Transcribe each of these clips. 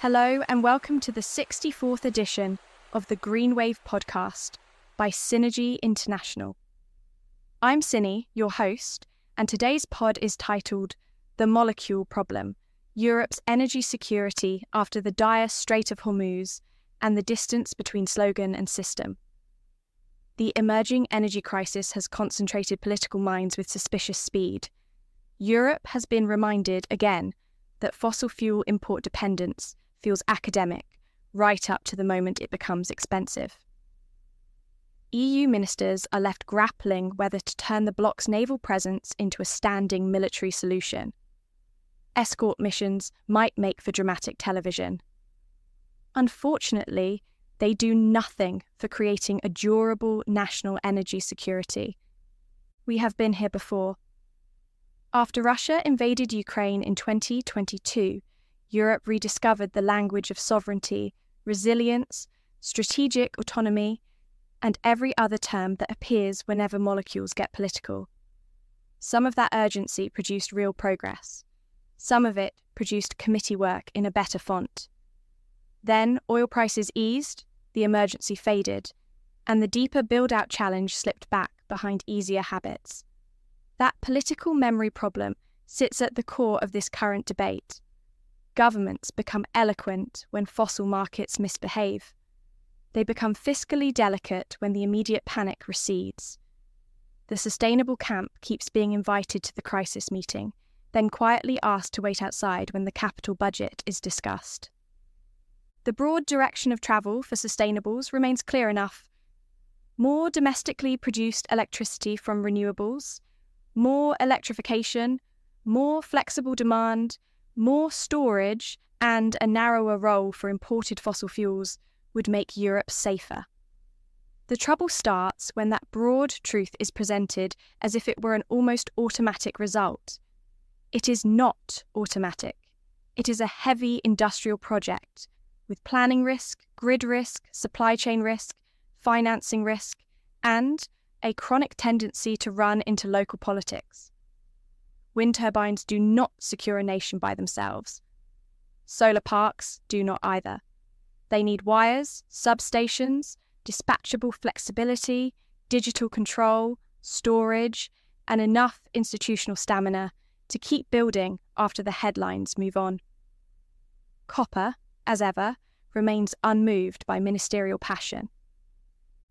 Hello and welcome to the 64th edition of the GreenWave podcast by Synergy International. I'm SYNI, your host, and today's pod is titled The Molecule Problem, Europe's Energy Security After the Dire Strait of Hormuz and the Distance Between Slogan and System. The emerging energy crisis has concentrated political minds with suspicious speed. Europe has been reminded again that fossil fuel import dependence feels academic right up to the moment it becomes expensive. EU ministers are left grappling whether to turn the bloc's naval presence into a standing military solution. Escort missions might make for dramatic television. Unfortunately, they do nothing for creating a durable national energy security. We have been here before. After Russia invaded Ukraine in 2022, Europe rediscovered the language of sovereignty, resilience, strategic autonomy, and every other term that appears whenever molecules get political. Some of that urgency produced real progress. Some of it produced committee work in a better font. Then oil prices eased, the emergency faded, and the deeper build-out challenge slipped back behind easier habits. That political memory problem sits at the core of this current debate. Governments become eloquent when fossil markets misbehave. They become fiscally delicate when the immediate panic recedes. The sustainable camp keeps being invited to the crisis meeting, then quietly asked to wait outside when the capital budget is discussed. The broad direction of travel for sustainables remains clear enough. More domestically produced electricity from renewables, more electrification, more flexible demand, more storage, and a narrower role for imported fossil fuels would make Europe safer. The trouble starts when that broad truth is presented as if it were an almost automatic result. It is not automatic. It is a heavy industrial project with planning risk, grid risk, supply chain risk, financing risk, and a chronic tendency to run into local politics. Wind turbines do not secure a nation by themselves. Solar parks do not either. They need wires, substations, dispatchable flexibility, digital control, storage, and enough institutional stamina to keep building after the headlines move on. Copper, as ever, remains unmoved by ministerial passion.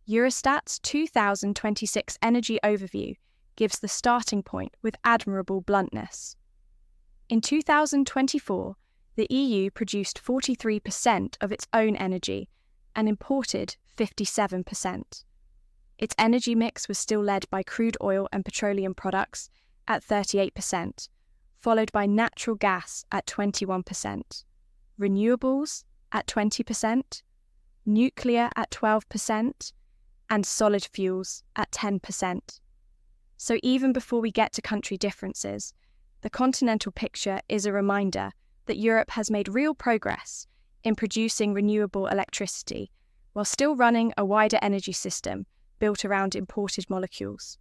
Eurostat's 2026 energy overview gives the starting point with admirable bluntness. In 2024, the EU produced 43% of its own energy and imported 57%. Its energy mix was still led by crude oil and petroleum products at 38%, followed by natural gas at 21%, renewables at 20%, nuclear at 12%, and solid fuels at 10%. So even before we get to country differences, the continental picture is a reminder that Europe has made real progress in producing renewable electricity while still running a wider energy system built around imported molecules.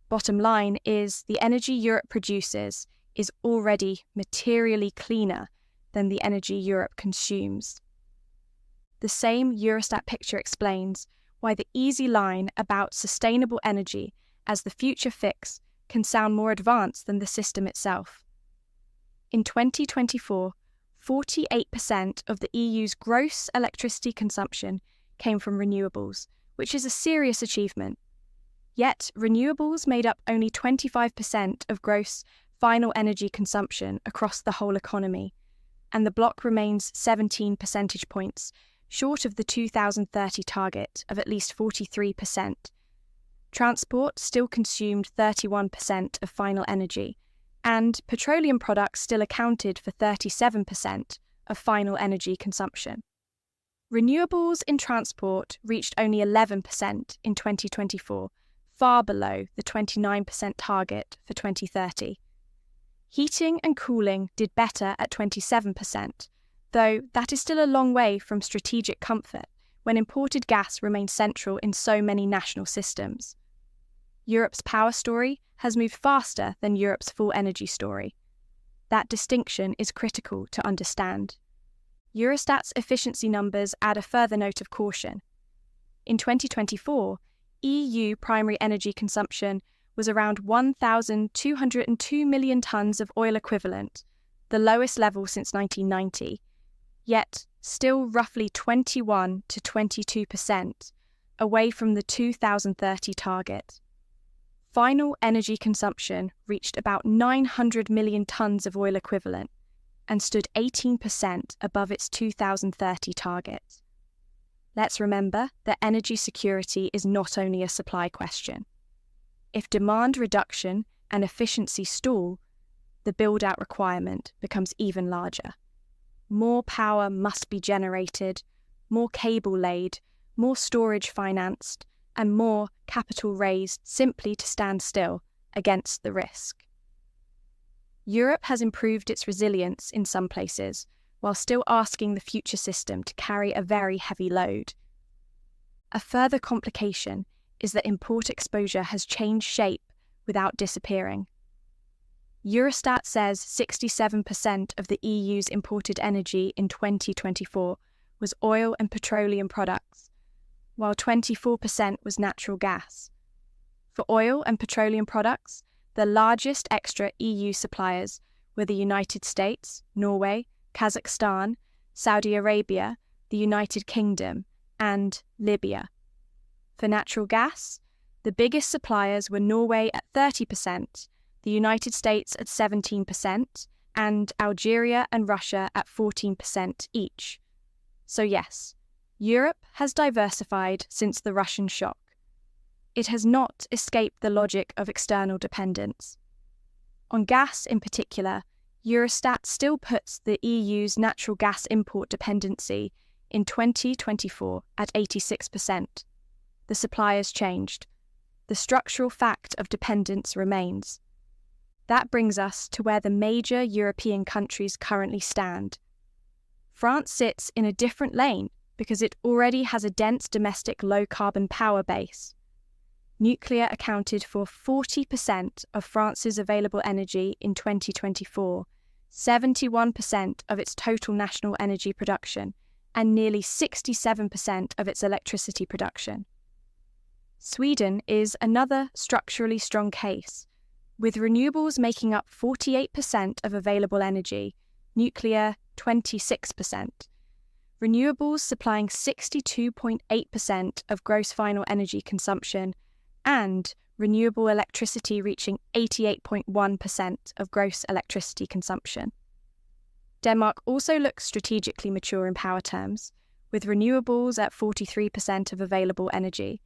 Bottom line is the energy Europe produces is already materially cleaner than the energy Europe consumes. The same Eurostat picture explains why the easy line about sustainable energy as the future fix can sound more advanced than the system itself. In 2024, 48% of the EU's gross electricity consumption came from renewables, which is a serious achievement. Yet, renewables made up only 25% of gross final energy consumption across the whole economy, and the bloc remains 17 percentage points short of the 2030 target of at least 43%. Transport still consumed 31% of final energy, and petroleum products still accounted for 37% of final energy consumption. Renewables in transport reached only 11% in 2024, far below the 29% target for 2030. Heating and cooling did better at 27%, though that is still a long way from strategic comfort when imported gas remains central in so many national systems. Europe's power story has moved faster than Europe's full energy story. That distinction is critical to understand. Eurostat's efficiency numbers add a further note of caution. In 2024, EU primary energy consumption was around 1,202 million tonnes of oil equivalent, the lowest level since 1990, yet still roughly 21 to 22% away from the 2030 target. Final energy consumption reached about 900 million tonnes of oil equivalent and stood 18% above its 2030 target. Let's remember that energy security is not only a supply question. If demand reduction and efficiency stall, the build-out requirement becomes even larger. More power must be generated, more cable laid, more storage financed, and more capital raised simply to stand still against the risk. Europe has improved its resilience in some places, while still asking the future system to carry a very heavy load. A further complication is that import exposure has changed shape without disappearing. Eurostat says 67% of the EU's imported energy in 2024 was oil and petroleum products, while 24% was natural gas. For oil and petroleum products, the largest extra EU suppliers were the United States, Norway, Kazakhstan, Saudi Arabia, the United Kingdom, and Libya. For natural gas, the biggest suppliers were Norway at 30%, the United States at 17%, and Algeria and Russia at 14% each. So yes, Europe has diversified since the Russian shock. It has not escaped the logic of external dependence. On gas in particular, Eurostat still puts the EU's natural gas import dependency in 2024 at 86%. The supply has changed. The structural fact of dependence remains. That brings us to where the major European countries currently stand. France sits in a different lane because it already has a dense domestic low-carbon power base. Nuclear accounted for 40% of France's available energy in 2024, 71% of its total national energy production, and nearly 67% of its electricity production. Sweden is another structurally strong case, with renewables making up 48% of available energy, nuclear 26%. Renewables supplying 62.8% of gross final energy consumption, and renewable electricity reaching 88.1% of gross electricity consumption. Denmark also looks strategically mature in power terms, with renewables at 43% of available energy,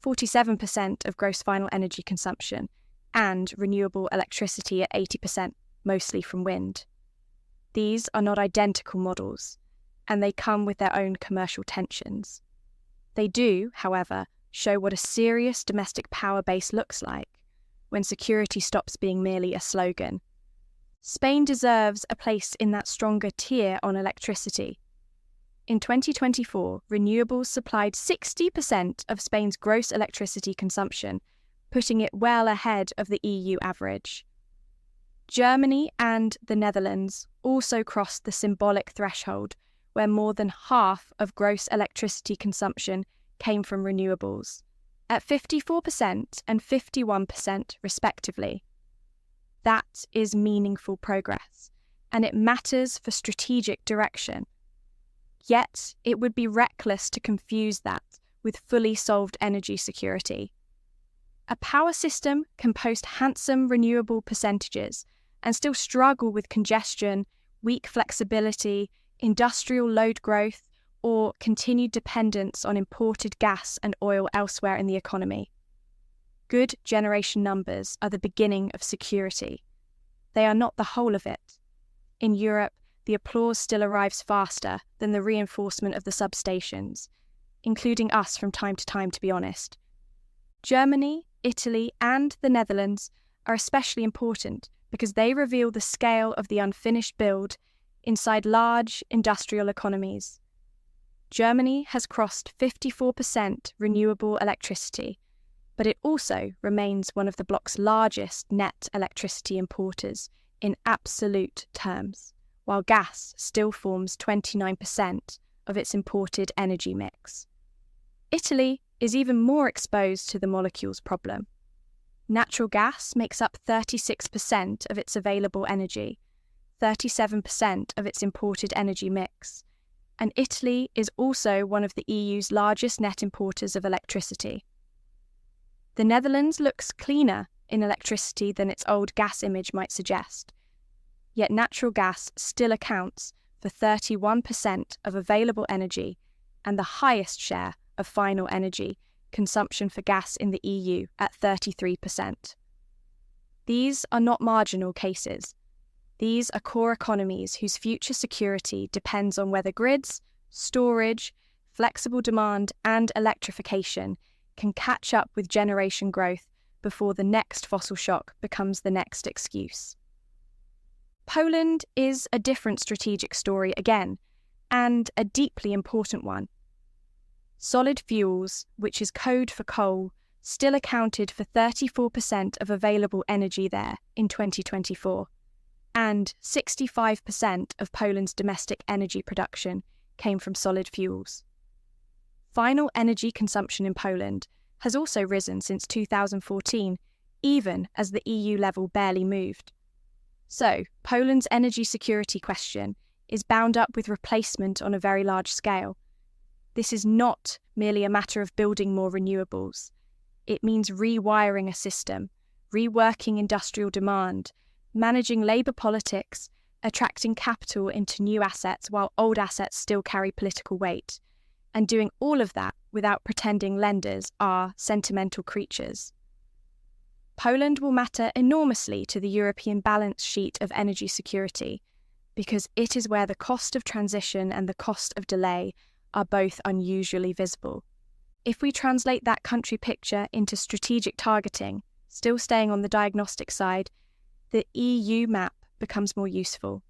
47% of gross final energy consumption, and renewable electricity at 80%, mostly from wind. These are not identical models, and they come with their own commercial tensions. They do, however, show what a serious domestic power base looks like when security stops being merely a slogan. Spain deserves a place in that stronger tier on electricity. In 2024, renewables supplied 60% of Spain's gross electricity consumption, putting it well ahead of the EU average. Germany and the Netherlands also crossed the symbolic threshold, where more than half of gross electricity consumption came from renewables, at 54% and 51% respectively. That is meaningful progress, and it matters for strategic direction. Yet, it would be reckless to confuse that with fully solved energy security. A power system can post handsome renewable percentages and still struggle with congestion, weak flexibility, industrial load growth, or continued dependence on imported gas and oil elsewhere in the economy. Good generation numbers are the beginning of security. They are not the whole of it. In Europe, the applause still arrives faster than the reinforcement of the substations, including us from time to time, to be honest. Germany, Italy, and the Netherlands are especially important because they reveal the scale of the unfinished build inside large industrial economies. Germany has crossed 54% renewable electricity, but it also remains one of the bloc's largest net electricity importers in absolute terms, while gas still forms 29% of its imported energy mix. Italy is even more exposed to the molecules problem. Natural gas makes up 36% of its available energy, 37% of its imported energy mix, and Italy is also one of the EU's largest net importers of electricity. The Netherlands looks cleaner in electricity than its old gas image might suggest, yet natural gas still accounts for 31% of available energy and the highest share of final energy consumption for gas in the EU at 33%. These are not marginal cases. These are core economies whose future security depends on whether grids, storage, flexible demand, and electrification can catch up with generation growth before the next fossil shock becomes the next excuse. Poland is a different strategic story again, and a deeply important one. Solid fuels, which is code for coal, still accounted for 34% of available energy there in 2024, and 65% of Poland's domestic energy production came from solid fuels. Final energy consumption in Poland has also risen since 2014, even as the EU level barely moved. So, Poland's energy security question is bound up with replacement on a very large scale. This is not merely a matter of building more renewables. It means rewiring a system, reworking industrial demand, managing labour politics, attracting capital into new assets while old assets still carry political weight, and doing all of that without pretending lenders are sentimental creatures. Poland will matter enormously to the European balance sheet of energy security, because it is where the cost of transition and the cost of delay are both unusually visible. If we translate that country picture into strategic targeting, still staying on the diagnostic side, the EU map becomes more useful.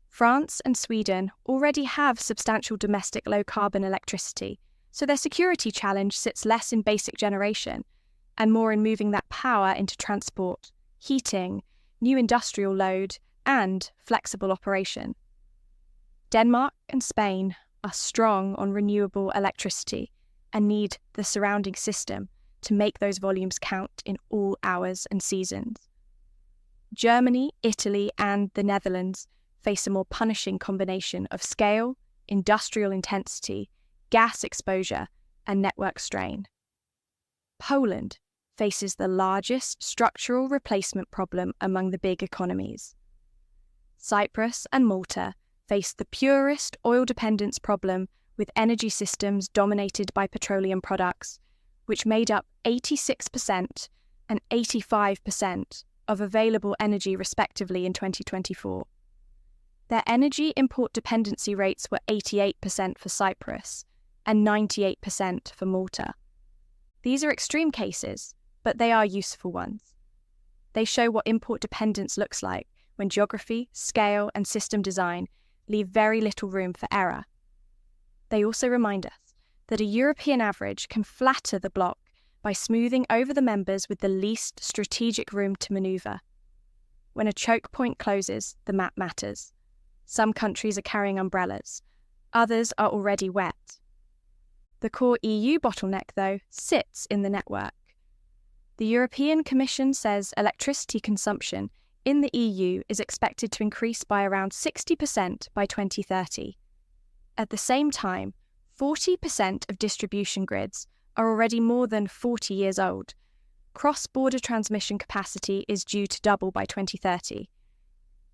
France and Sweden already have substantial domestic low-carbon electricity, so their security challenge sits less in basic generation and more in moving that power into transport, heating, new industrial load, and flexible operation. Denmark and Spain are strong on renewable electricity and need the surrounding system to make those volumes count in all hours and seasons. Germany, Italy, and the Netherlands face a more punishing combination of scale, industrial intensity, gas exposure, and network strain. Poland faces the largest structural replacement problem among the big economies. Cyprus and Malta face the purest oil dependence problem with energy systems dominated by petroleum products, which made up 86% and 85% of available energy respectively in 2024. Their energy import dependency rates were 88% for Cyprus and 98% for Malta. These are extreme cases, but they are useful ones. They show what import dependence looks like when geography, scale, and system design leave very little room for error. They also remind us that a European average can flatter the bloc by smoothing over the members with the least strategic room to manoeuvre. When a choke point closes, the map matters. Some countries are carrying umbrellas, others are already wet. The core EU bottleneck, though, sits in the network. The European Commission says electricity consumption in the EU is expected to increase by around 60% by 2030. At the same time, 40% of distribution grids are already more than 40 years old. Cross-border transmission capacity is due to double by 2030.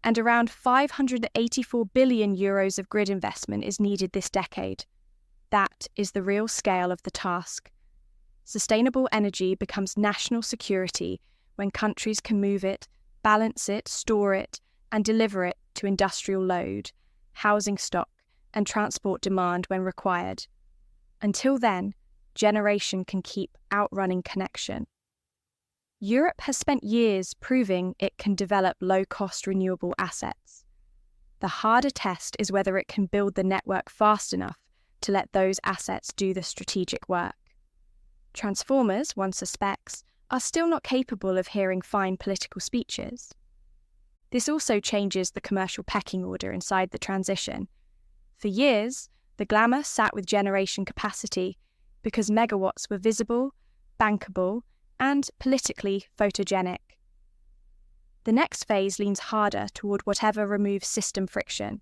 And around €584 billion of grid investment is needed this decade. That is the real scale of the task. Sustainable energy becomes national security when countries can move it, balance it, store it, and deliver it to industrial load, housing stock, and transport demand when required. Until then, generation can keep outrunning connection. Europe has spent years proving it can develop low-cost renewable assets. The harder test is whether it can build the network fast enough to let those assets do the strategic work. Transformers, one suspects, are still not capable of hearing fine political speeches. This also changes the commercial pecking order inside the transition. For years, the glamour sat with generation capacity because megawatts were visible, bankable, and politically photogenic. The next phase leans harder toward whatever removes system friction.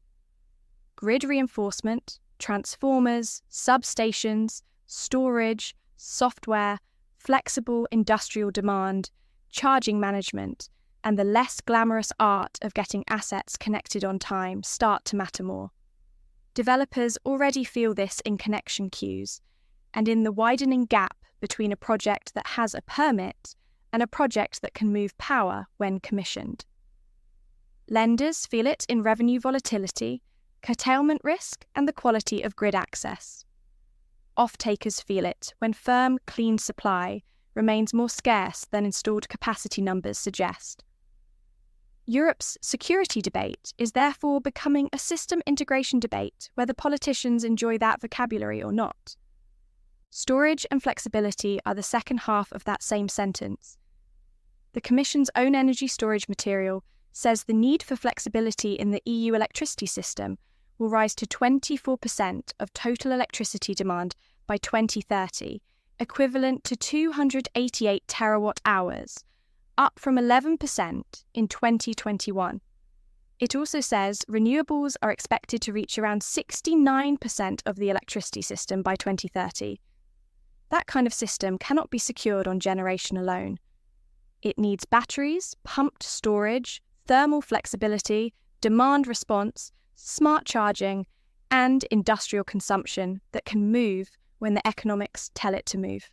Grid reinforcement, transformers, substations, storage, software, flexible industrial demand, charging management, and the less glamorous art of getting assets connected on time start to matter more. Developers already feel this in connection queues and in the widening gap between a project that has a permit and a project that can move power when commissioned. Lenders feel it in revenue volatility, curtailment risk, and the quality of grid access. Off-takers feel it when firm, clean supply remains more scarce than installed capacity numbers suggest. Europe's security debate is therefore becoming a system integration debate, whether politicians enjoy that vocabulary or not. Storage and flexibility are the second half of that same sentence. The Commission's own energy storage material says the need for flexibility in the EU electricity system will rise to 24% of total electricity demand by 2030, equivalent to 288 terawatt-hours, up from 11% in 2021. It also says renewables are expected to reach around 69% of the electricity system by 2030. That kind of system cannot be secured on generation alone. It needs batteries, pumped storage, thermal flexibility, demand response, smart charging, and industrial consumption that can move when the economics tell it to move.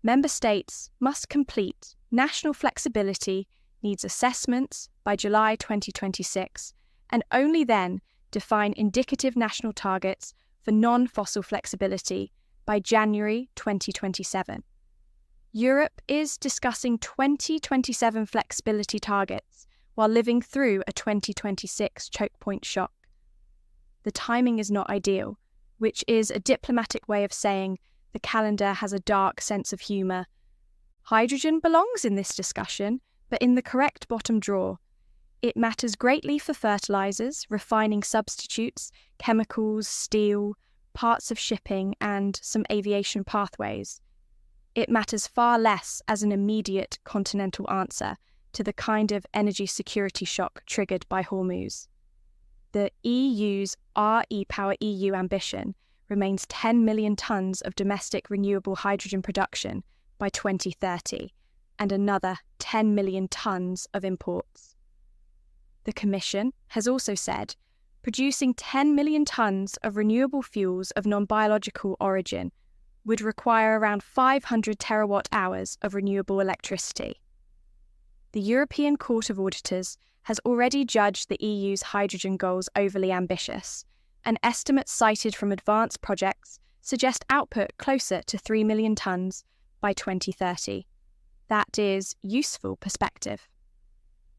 Member states must complete national flexibility needs assessments by July 2026 and only then define indicative national targets for non-fossil flexibility by January 2027. Europe is discussing 2027 flexibility targets while living through a 2026 choke point shock. The timing is not ideal, which is a diplomatic way of saying the calendar has a dark sense of humour. Hydrogen belongs in this discussion, but in the correct bottom drawer. It matters greatly for fertilisers, refining substitutes, chemicals, steel, parts of shipping, and some aviation pathways. It matters far less as an immediate continental answer to the kind of energy security shock triggered by Hormuz. The EU's REPowerEU ambition remains 10 million tonnes of domestic renewable hydrogen production by 2030 and another 10 million tonnes of imports. The Commission has also said producing 10 million tonnes of renewable fuels of non-biological origin would require around 500 terawatt-hours of renewable electricity. The European Court of Auditors has already judged the EU's hydrogen goals overly ambitious, and estimates cited from advanced projects suggest output closer to 3 million tonnes by 2030. That is useful perspective.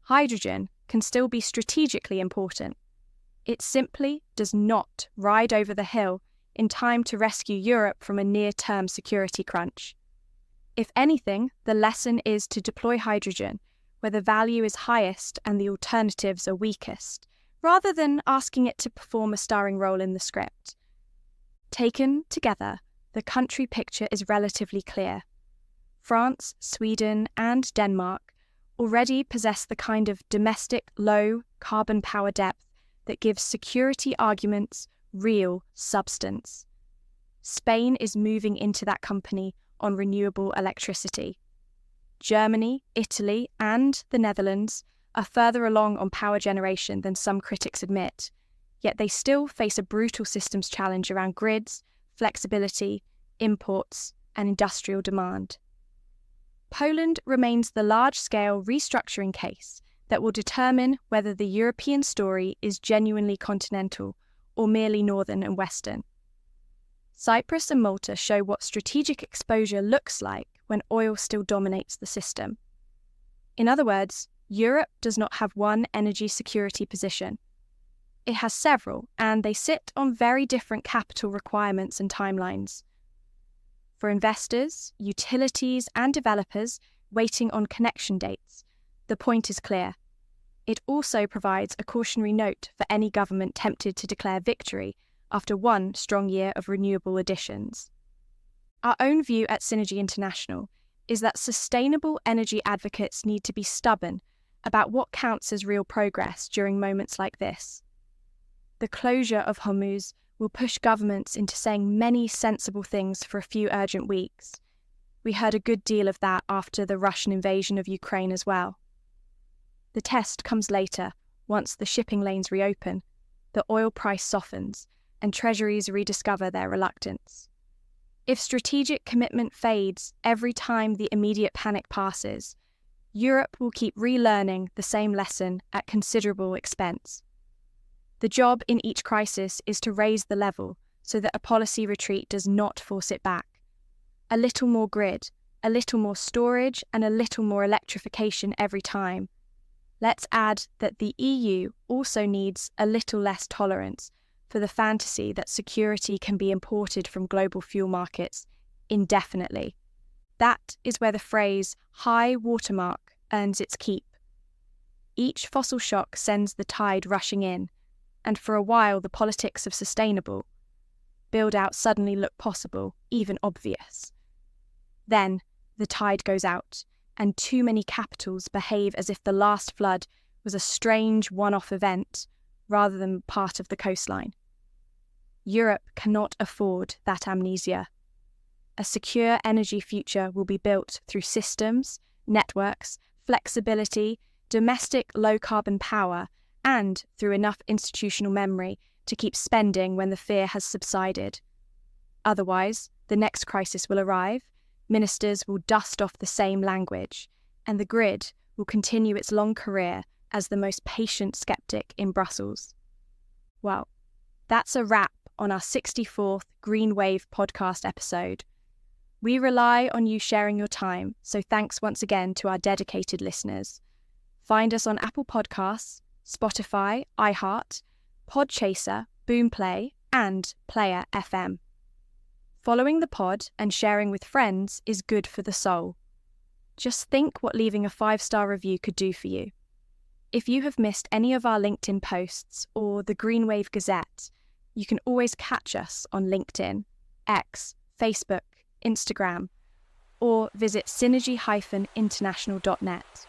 Hydrogen can still be strategically important. It simply does not ride over the hill in time to rescue Europe from a near-term security crunch. If anything, the lesson is to deploy hydrogen where the value is highest and the alternatives are weakest, rather than asking it to perform a starring role in the script. Taken together, the country picture is relatively clear. France, Sweden, and Denmark already possess the kind of domestic low-carbon power depth that gives security arguments real substance. Spain is moving into that company on renewable electricity. Germany, Italy, and the Netherlands are further along on power generation than some critics admit, yet they still face a brutal systems challenge around grids, flexibility, imports, and industrial demand. Poland remains the large-scale restructuring case that will determine whether the European story is genuinely continental or merely northern and western. Cyprus and Malta show what strategic exposure looks like when oil still dominates the system. In other words, Europe does not have one energy security position. It has several, and they sit on very different capital requirements and timelines. For investors, utilities, and developers waiting on connection dates, the point is clear. it also provides a cautionary note for any government tempted to declare victory after one strong year of renewable additions. Our own view at Synergy International is that sustainable energy advocates need to be stubborn about what counts as real progress during moments like this. The closure of Hormuz will push governments into saying many sensible things for a few urgent weeks. We heard a good deal of that after the Russian invasion of Ukraine as well. The test comes later, once the shipping lanes reopen, the oil price softens, and treasuries rediscover their reluctance. If strategic commitment fades every time the immediate panic passes, Europe will keep relearning the same lesson at considerable expense. The job in each crisis is to raise the level so that a policy retreat does not force it back. A little more grid, a little more storage, and a little more electrification every time. Let's add that the EU also needs a little less tolerance for the fantasy that security can be imported from global fuel markets indefinitely. That is where the phrase high watermark earns its keep. Each fossil shock sends the tide rushing in, and for a while the politics of sustainable build-out suddenly look possible, even obvious. Then the tide goes out, and too many capitals behave as if the last flood was a strange one-off event rather than part of the coastline. Europe cannot afford that amnesia. A secure energy future will be built through systems, networks, flexibility, domestic low-carbon power, and through enough institutional memory to keep spending when the fear has subsided. Otherwise, the next crisis will arrive, ministers will dust off the same language, and the grid will continue its long career as the most patient skeptic in Brussels. Well, that's a wrap on our 64th GreenWave podcast episode. We rely on you sharing your time, so thanks once again to our dedicated listeners. Find us on Apple Podcasts, Spotify, iHeart, Podchaser, Boomplay, and Player FM. Following the pod and sharing with friends is good for the soul. Just think what leaving a 5-star review could do for you. If you have missed any of our LinkedIn posts or the GreenWave Gazette, you can always catch us on LinkedIn, X, Facebook, Instagram, or visit synergy-international.net.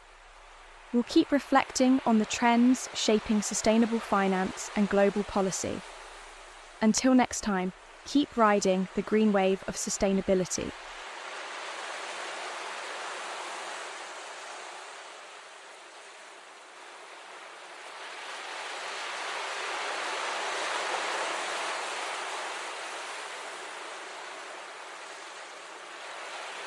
We'll keep reflecting on the trends shaping sustainable finance and global policy. Until next time, keep riding the green wave of sustainability.